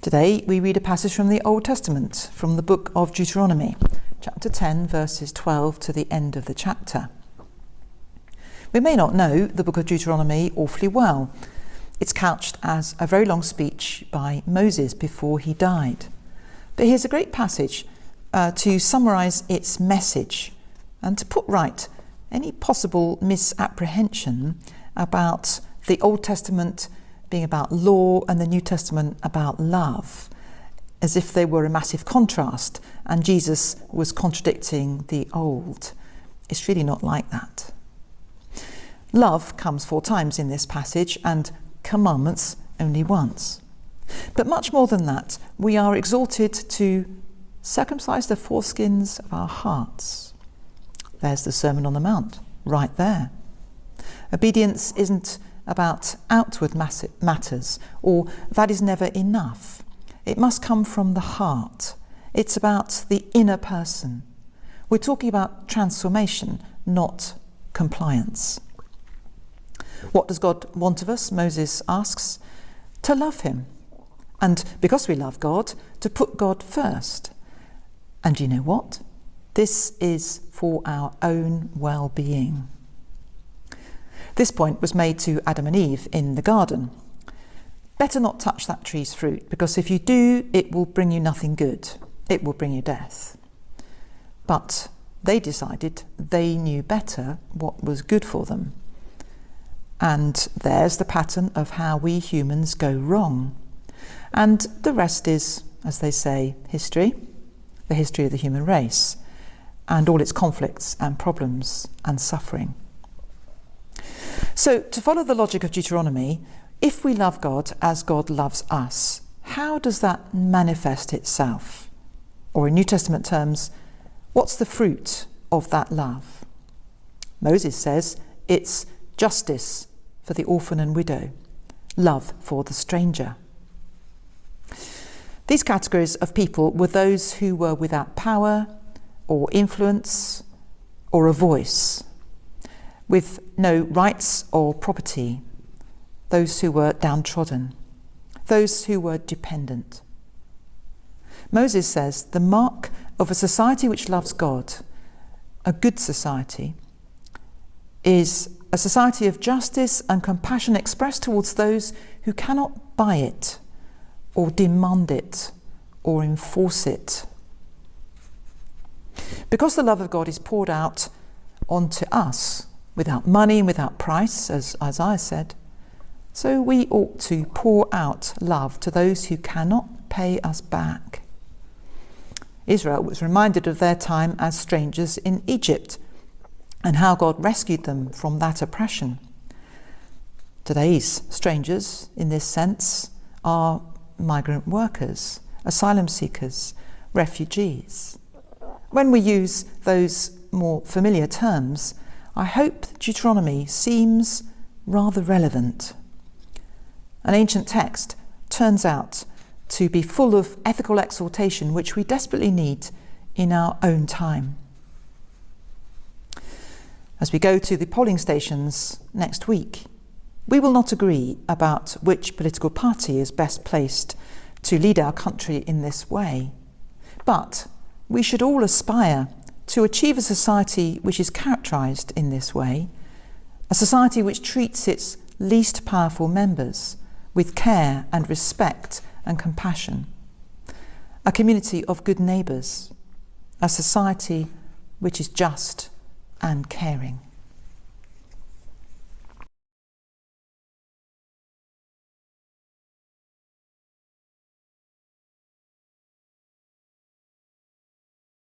Today we read a passage from the Old Testament, from the book of Deuteronomy, chapter 10, verses 12 to the end of the chapter. We may not know the book of Deuteronomy awfully well. It's couched as a very long speech by Moses before he died. But here's a great passage to summarise its message and to put right any possible misapprehension about the Old Testament being about law and the New Testament about love, as if they were a massive contrast and Jesus was contradicting the Old. It's really not like that. Love comes 4 times in this passage and commandments only once. But much more than that, we are exhorted to circumcise the foreskins of our hearts. There's the Sermon on the Mount, right there. Obedience isn't about outward matters, or that is never enough. It must come from the heart. It's about the inner person. We're talking about transformation, not compliance. What does God want of us? Moses asks. To love him. And because we love God, to put God first. And you know what? This is for our own well-being. This point was made to Adam and Eve in the garden. Better not touch that tree's fruit, because if you do, it will bring you nothing good. It will bring you death. But they decided they knew better what was good for them. And there's the pattern of how we humans go wrong. And the rest is, as they say, history, the history of the human race, and all its conflicts and problems and suffering. So, to follow the logic of Deuteronomy, if we love God as God loves us, how does that manifest itself? Or in New Testament terms, what's the fruit of that love? Moses says it's justice for the orphan and widow, love for the stranger. These categories of people were those who were without power or influence or a voice, with no rights or property, those who were downtrodden, those who were dependent. Moses says the mark of a society which loves God, a good society, is a society of justice and compassion expressed towards those who cannot buy it or demand it or enforce it. Because the love of God is poured out onto us, without money and without price, as Isaiah said, so we ought to pour out love to those who cannot pay us back. Israel was reminded of their time as strangers in Egypt and how God rescued them from that oppression. Today's strangers, in this sense, are migrant workers, asylum seekers, refugees. When we use those more familiar terms, I hope Deuteronomy seems rather relevant. An ancient text turns out to be full of ethical exhortation which we desperately need in our own time. As we go to the polling stations next week, we will not agree about which political party is best placed to lead our country in this way. But we should all aspire to achieve a society which is characterised in this way, a society which treats its least powerful members with care and respect and compassion, a community of good neighbours, a society which is just and caring.